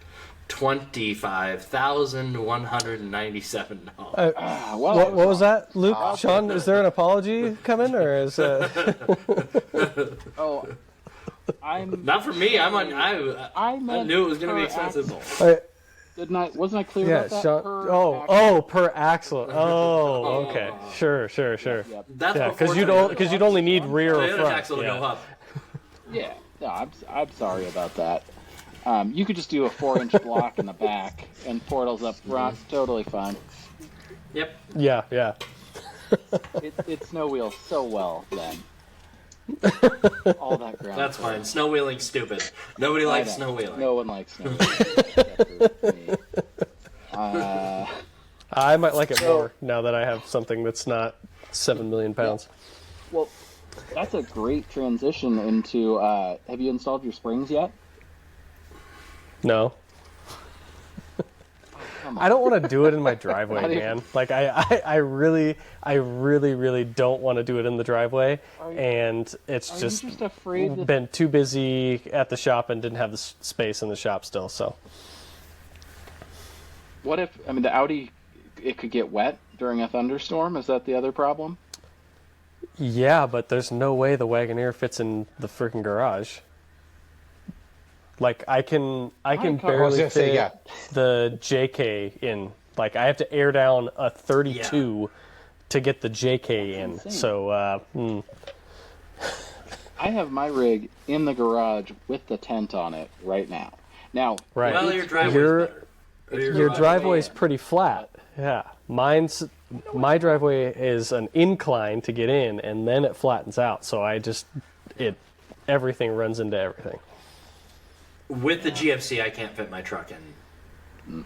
$25,197.
Well,
What was that, Luke? Sean, is there an apology coming, or is?
Oh, I'm.
Not for me. I'm on. I knew it was going to be
per
expensive.
axle. Didn't I? Wasn't I clear
Yeah,
about that?
Sean. Per axle. Oh, okay. Sure.
Yep.
That's
Yeah,
before
because you'd only need rear or
Toyota
front.
tax will
Yeah.
go up.
Yeah. No, I'm sorry about that. You could just do a 4-inch block in the back and portals up front. Totally fine.
Yep.
Yeah.
It snow wheels so well then. All that ground.
That's fine. Snow wheeling's stupid. Nobody likes snow wheeling.
No one likes snow wheeling. except for me.
I might like it more now that I have something that's not 7 million pounds.
Well, that's a great transition into. Have you installed your springs yet?
No. I don't want to do it in my driveway, man. Like I really don't want to do it in the driveway, and it's
Are
just
you just afraid that
been too busy at the shop and didn't have the space in the shop still. So
What if, the Audi, it could get wet during a thunderstorm? Is that the other problem?
yeah, but there's no way the Wagoneer fits in the freaking garage. Like I can barely
gonna
fit
say, yeah.
the JK in. Like I have to air down a 32 to get the JK in.
insane.
So
I have my rig in the garage with the tent on it right now. Now,
right.
Well, your driveway's
Your-
better. Or your
Your
driveway-
driveway's pretty flat. Yeah. My driveway is an incline to get in and then it flattens out. So everything runs into everything.
With the GFC, I can't fit my truck in.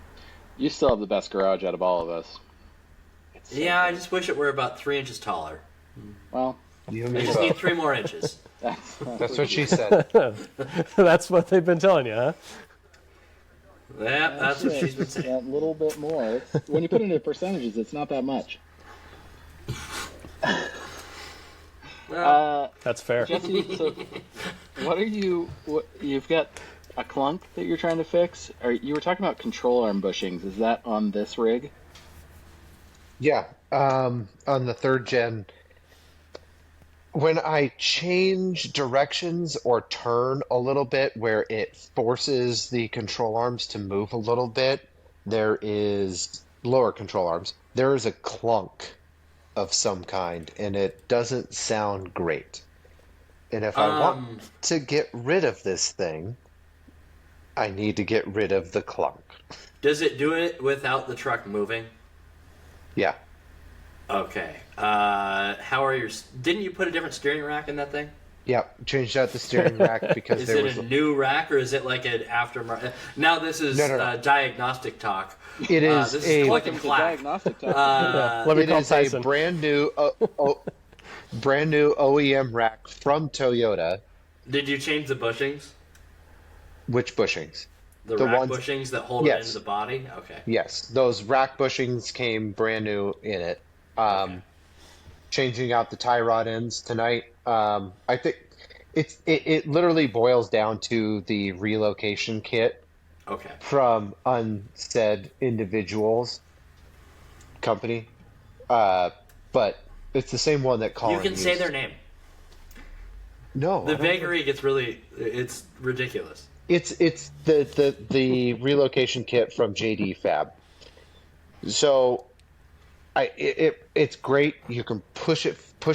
you still have the best garage out of all of us.
Yeah, I just wish it were about 3 inches taller.
Well,
You and
I
me
just need
both.
3 more inches.
That's what she said.
That's what they've been telling you, huh?
Yeah, that's what she's been saying.
a little bit more. When you put it into percentages, it's not that much.
That's fair.
Jesse, so you've got a clunk that you're trying to fix? Or you were talking about control arm bushings. Is that on this rig?
Yeah, on the third gen, when I change directions or turn a little bit where it forces the control arms to move a little bit, there is lower control arms. There is a clunk of some kind, and it doesn't sound great. And if I want to get rid of this thing, I need to get rid of the clunk.
Does it do it without the truck moving?
Yeah.
Okay. How are your... Didn't you put a different steering rack in that thing?
Yeah, changed out the steering rack because
Is
there
it
was
a new rack or is it like an aftermarket? Now this is
No.
diagnostic talk.
It is
this
a
is click and
Welcome to
clack.
diagnostic talk.
Let me
it
call
is a
Tyson.
brand new OEM rack from Toyota.
Did you change the bushings?
Which bushings?
The
The
rack
ones-
bushings that hold it
Yes.
into the body? Okay.
Yes, those rack bushings came brand new in it.
Okay.
changing out the tie rod ends tonight. I think it literally boils down to the relocation kit
Okay.
from unsaid individuals company. But it's the same one that Colin
You can
used.
say their name.
No, I
The
don't
vagary gets really, it's ridiculous.
It's the relocation kit from JD Fab. So it's great. You can push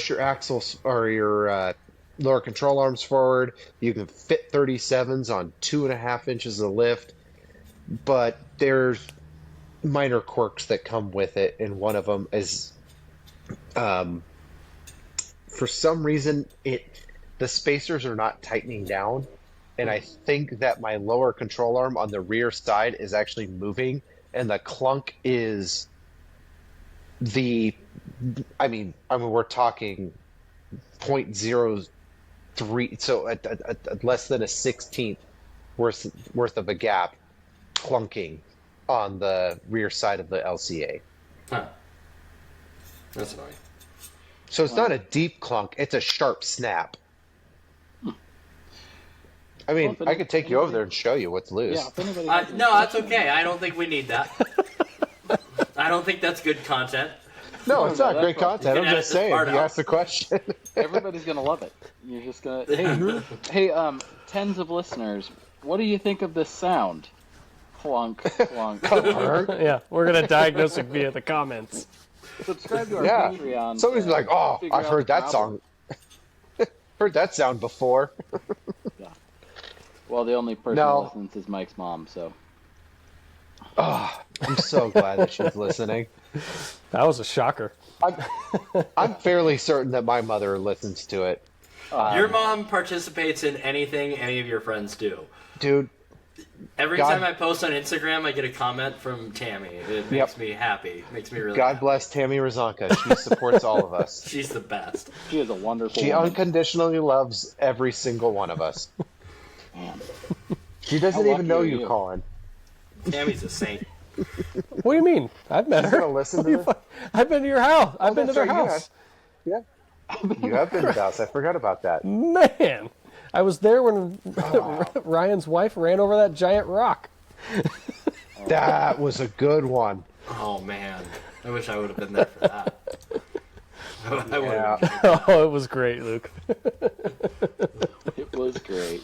your axles or your lower control arms forward. You can fit 37s on 2.5 inches of lift, but there's minor quirks that come with it, and one of them is, for some reason, the spacers are not tightening down, and I think that my lower control arm on the rear side is actually moving, and the clunk is I mean we're talking 0.03, so at less than a 16th worth of a gap clunking on the rear side of the LCA.
Huh. That's annoying.
So it's not a deep clunk, it's a sharp snap. I mean,
Well,
I could take you over there and show you what's loose.
Yeah, if anybody has any
No, that's
questions-
okay. I don't think we need that. I don't think that's good content.
No, it's not
that's
great
fine.
content.
You
I'm
can
just
edit this
saying.
part
You
out.
asked the question.
Everybody's gonna love it. You're just gonna. Hey, tens of listeners, what do you think of this sound? Clunk, clunk.
Yeah, we're gonna diagnose it via the comments.
Subscribe to our
Yeah.
Patreon.
Somebody's like, "Oh,
figure
I've
out
heard
the
that
problem."
song. Heard that sound before."
Well, the only person
No.
who listens is Mike's mom, so.
Oh, I'm so glad that she's listening.
That was a shocker.
I'm fairly certain that my mother listens to it.
Your mom participates in anything any of your friends do.
Dude,
Every
God-
time I post on Instagram, I get a comment from Tammy. It makes me happy. Makes me really
God
happy.
bless Tammy Razanka. She supports all of us.
She's the best.
She is a wonderful
She
woman.
unconditionally loves every single one of us.
Man.
She doesn't
How
even know
lucky are
you,
you?
Colin.
Tammy's a saint.
What do you mean? I've met
She's
her.
gonna listen to this.
I've been to your house. I've been to
that's
their
right, you
house.
Yeah. You have been to the house. I forgot about that.
Man, I was there when Ryan's wife ran over that giant rock.
That was a good one.
Oh man, I wish I would have been there for that. I would
Yeah.
have.
Oh, it was great, Luke.
It was great.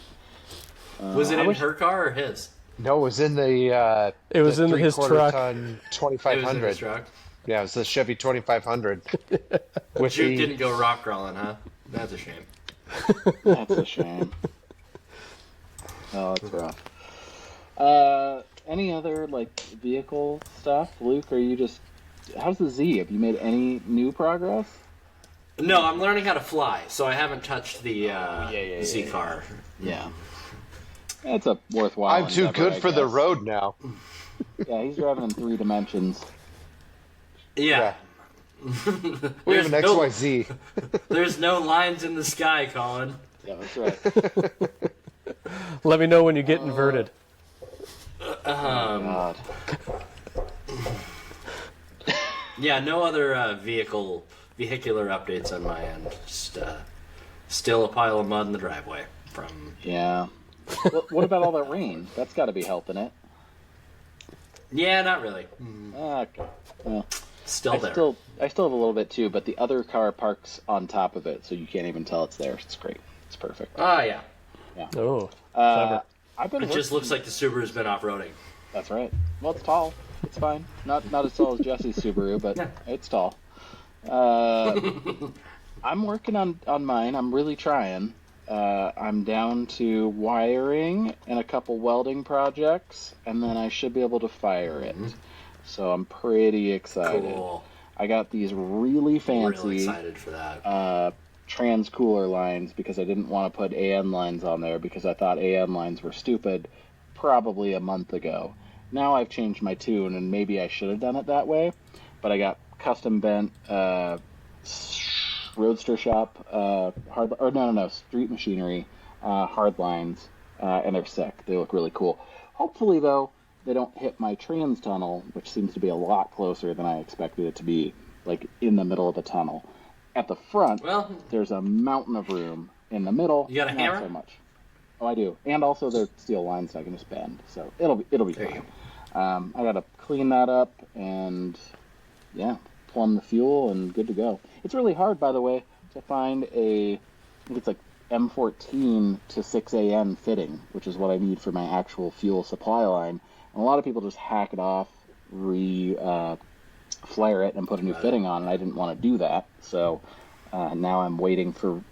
Was it
I
in
wish-
her car or his?
No, it was in the.
It was in his
3/4
truck.
Ton
It was in
2500.
his truck.
Yeah, it was the Chevy 2500. With
Juke
the
didn't go rock crawling, huh? That's a shame.
That's a shame. Oh, that's rough. Any other like vehicle stuff, Luke? Are you just? How's the Z? Have you made any new progress?
No, I'm learning how to fly, so I haven't touched the Z car.
Yeah. It's a worthwhile.
I'm too
endeavor,
good
I
for the
guess.
road now.
Yeah, he's driving in 3 dimensions.
Yeah.
We have an
no-
XYZ.
There's no lines in the sky, Colin.
Yeah, that's right.
Let me know when you get inverted.
God.
Yeah, no other vehicular updates on my end. Just still a pile of mud in the driveway from.
Yeah. What about all that rain? That's got to be helping it.
Yeah, not really.
Okay. Well,
Still
I
there.
still have a little bit too, but the other car parks on top of it, so you can't even tell it's there. It's great. It's perfect.
Oh yeah.
Oh,
Uh,
clever.
I've been.
It just looks like the Subaru's been off-roading.
That's right. Well, it's tall. It's fine. Not as tall as Jesse's Subaru, but it's tall. I'm working on mine. I'm really trying. I'm down to wiring and a couple welding projects, and then I should be able to fire it. So I'm pretty excited.
Cool.
I got these really fancy
Really excited for that.
trans cooler lines because I didn't want to put AN lines on there because I thought AN lines were stupid probably a month ago. Now I've changed my tune and maybe I should have done it that way, but I got custom bent Roadster Shop Street Machinery hard lines, and they're sick. They look really cool. Hopefully though they don't hit my trans tunnel, which seems to be a lot closer than I expected it to be, like in the middle of the tunnel. At the front,
Well,
there's a mountain of room. In the middle,
you got a
not
hammer?
so much. Oh, I do. And also they're steel lines, so I can just bend. So it'll be
There
fine.
you
I gotta clean that up and yeah, plumb the fuel and good to go. It's really hard, by the way, to find I think it's like M14 to 6AN fitting, which is what I need for my actual fuel supply line. And a lot of people just hack it off, flare it, and put a new fitting on, and I didn't want to do that. So now I'm waiting for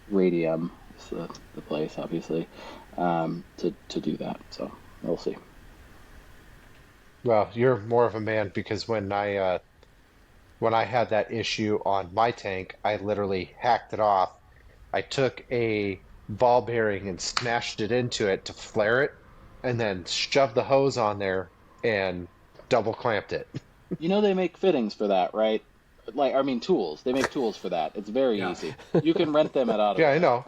Radium, is the place, obviously, to do that. So we'll see.
Well, you're more of a man because when I had that issue on my tank, I literally hacked it off. I took a ball bearing and smashed it into it to flare it, and then shoved the hose on there and double clamped it.
You know they make fittings for that, right? Like, I mean, tools. They make tools for that. It's very easy. You can rent them at Auto.
Yeah, I know.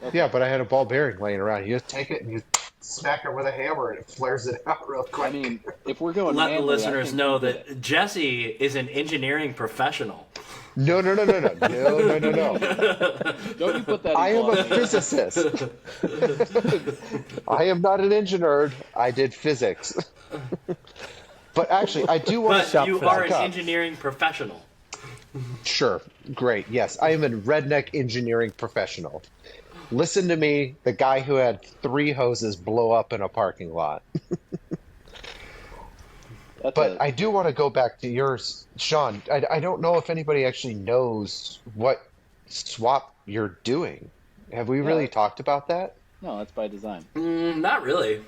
Okay. Yeah, but I had a ball bearing laying around. You just take it and you smack it with a hammer and it flares it out real quick.
I mean, if we're going
let the
manly,
listeners know that Jesse is an engineering professional.
No.
Don't you put that in
I am a
gloves.
physicist. I am not an engineer. I did physics. But actually, I do want
But
to
you are an engineering professional.
Sure. Great. Yes. I am a redneck engineering professional. Listen to me, the guy who had 3 hoses blow up in a parking lot. But I do want to go back to yours, Sean. I don't know if anybody actually knows what swap you're doing. Have we really talked about that?
No, that's by design.
Not really.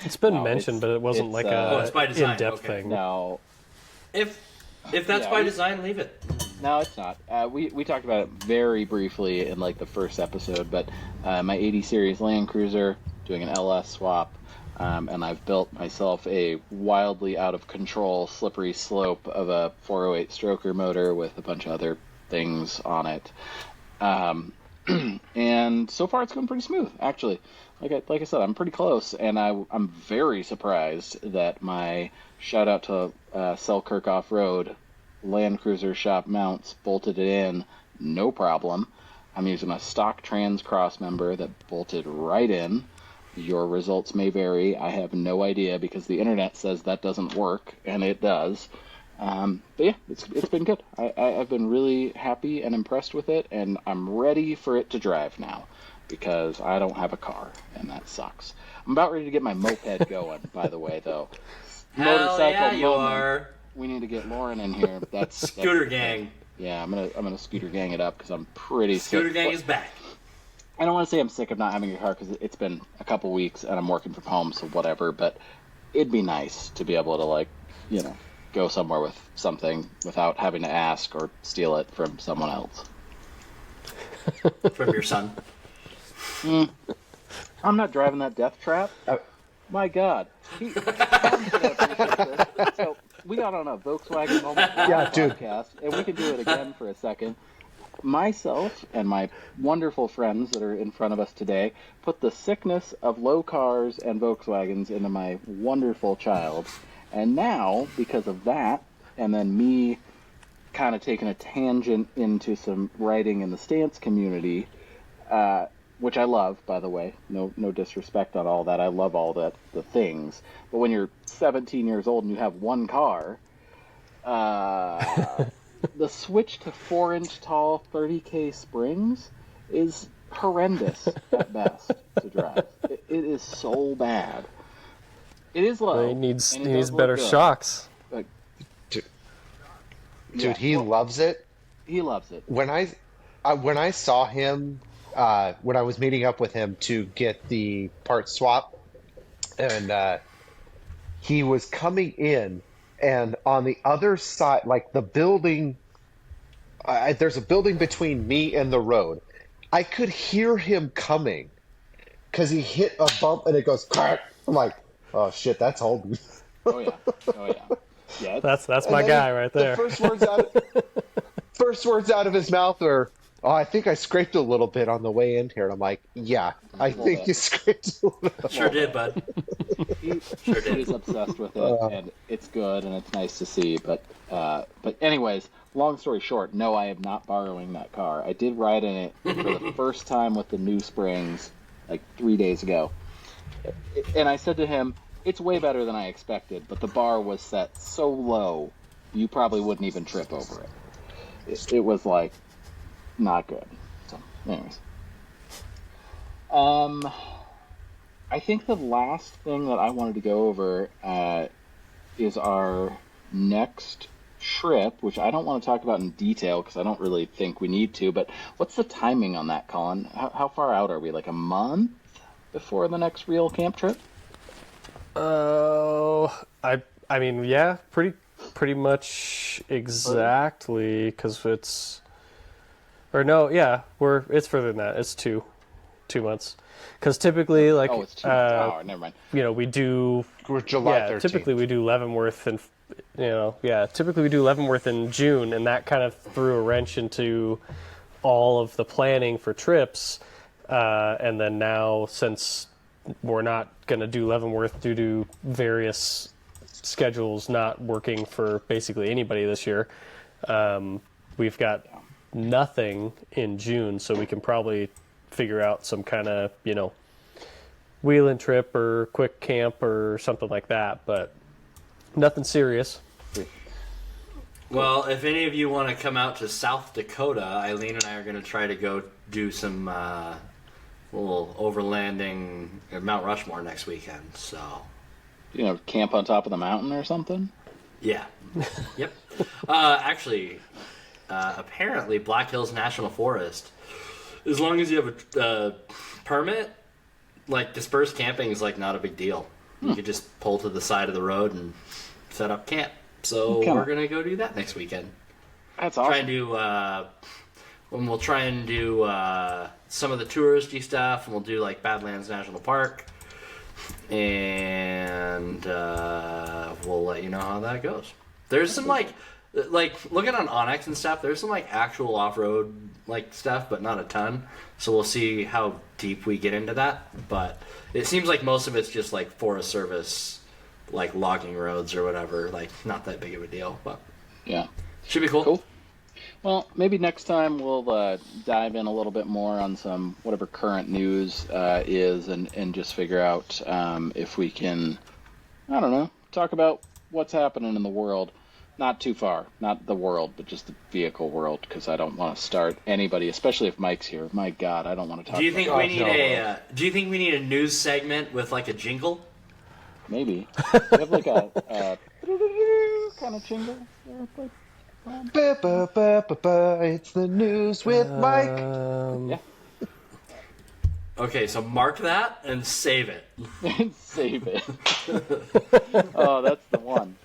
It's been
No,
mentioned, but it wasn't like
it's by
a
design,
in-depth
okay.
thing.
No,
If that's by design, leave it.
no, it's not. We talked about it very briefly in like the first episode, but my 80 series Land Cruiser doing an LS swap, and I've built myself a wildly out of control slippery slope of a 408 stroker motor with a bunch of other things on it, and so far it's going pretty smooth, actually. Like I said, I'm pretty close, and I'm very surprised that my shout out to Selkirk Off Road Land Cruiser shop mounts bolted it in, no problem. I'm using a stock trans cross member that bolted right in. Your results may vary. I have no idea because the internet says that doesn't work, and it does. But yeah, it's been good. I've been really happy and impressed with it, and I'm ready for it to drive now because I don't have a car, and that sucks. I'm about ready to get my moped going, by the way, though.
Hell yeah, you
moment.
are.
We need to get Lauren in here. That's
Scooter
that's
gang.
Yeah, I'm gonna scooter gang it up because I'm pretty
Scooter
sick.
gang is back.
I don't want to say I'm sick of not having a car because it's been a couple weeks and I'm working from home, so whatever. But it'd be nice to be able to go somewhere with something without having to ask or steal it from someone else.
From your son.
I'm not driving that death trap. My God. So we got on a Volkswagen moment podcast, and we can do it again for a second. Myself and my wonderful friends that are in front of us today put the sickness of low cars and Volkswagens into my wonderful child. And now, because of that, and then me kind of taking a tangent into some writing in the stance community, which I love, by the way. No disrespect on all that. I love all the things. But when you're 17 years old and you have one car, the switch to 4-inch tall 30K springs is horrendous at best to drive. It is so bad. It is low.
He needs
and it does look
better
good.
shocks.
Like,
Dude, he loves it.
He loves it.
When I saw him, when I was meeting up with him to get the part swap, and he was coming in, and on the other side, like the building, there's a building between me and the road. I could hear him coming because he hit a bump and it goes crack. I'm like, oh shit, that's Holden.
Oh yeah. Yeah.
That's my guy right there.
The first words out of his mouth are, "Oh, I think I scraped a little bit on the way in here." And I'm like, "Yeah, I think you scraped a little bit."
Sure did, bud.
He's obsessed with it, and it's good, and it's nice to see. But anyways, long story short, no, I am not borrowing that car. I did ride in it for the first time with the new springs like 3 days ago, and I said to him, "It's way better than I expected, but the bar was set so low, you probably wouldn't even trip over it. It was like not good." So, anyways. I think the last thing that I wanted to go over is our next trip, which I don't want to talk about in detail because I don't really think we need to, but what's the timing on that, Colin? How far out are we? Like a month before the next real camp trip?
I mean, yeah, pretty much exactly, because it's, or no, yeah, it's further than that. It's 2 months, because typically, like,
it's 2 months. Never mind.
We do.
We're July 13th.
Typically we do Leavenworth and typically we do Leavenworth in June, and that kind of threw a wrench into all of the planning for trips. And then now, since we're not going to do Leavenworth due to various schedules not working for basically anybody this year, we've got nothing in June, so we can probably figure out some kind of, wheeling trip or quick camp or something like that, but nothing serious.
Well, if any of you want to come out to South Dakota, Eileen and I are going to try to go do some little overlanding at Mount Rushmore next weekend. So,
Camp on top of the mountain or something?
Yeah. Yep. Actually, apparently Black Hills National Forest, as long as you have a permit, like dispersed camping is like not a big deal. You could just pull to the side of the road and set up camp. So we're gonna go do that next weekend.
That's awesome.
Try and do we'll try and do some of the touristy stuff, and we'll do like Badlands National Park, and we'll let you know how that goes. There's some like looking on Onyx and stuff, there's some like actual off-road like stuff, but not a ton. So we'll see how deep we get into that. But it seems like most of it's just like Forest Service, like logging roads or whatever. Like not that big of a deal, but
yeah,
should be cool.
Cool. Well, maybe next time we'll dive in a little bit more on some whatever current news is, and just figure out if we can, I don't know, talk about what's happening in the world. Not too far, not the world, but just the vehicle world, because I don't want to start anybody, especially if Mike's here. My God, I don't want to talk.
Do you think we need Do you think we need a news segment with like a jingle?
Maybe. We have like a kind of jingle.
It's the news with Mike.
Yeah.
Okay, so mark that and save it.
Save it. Oh, that's the one.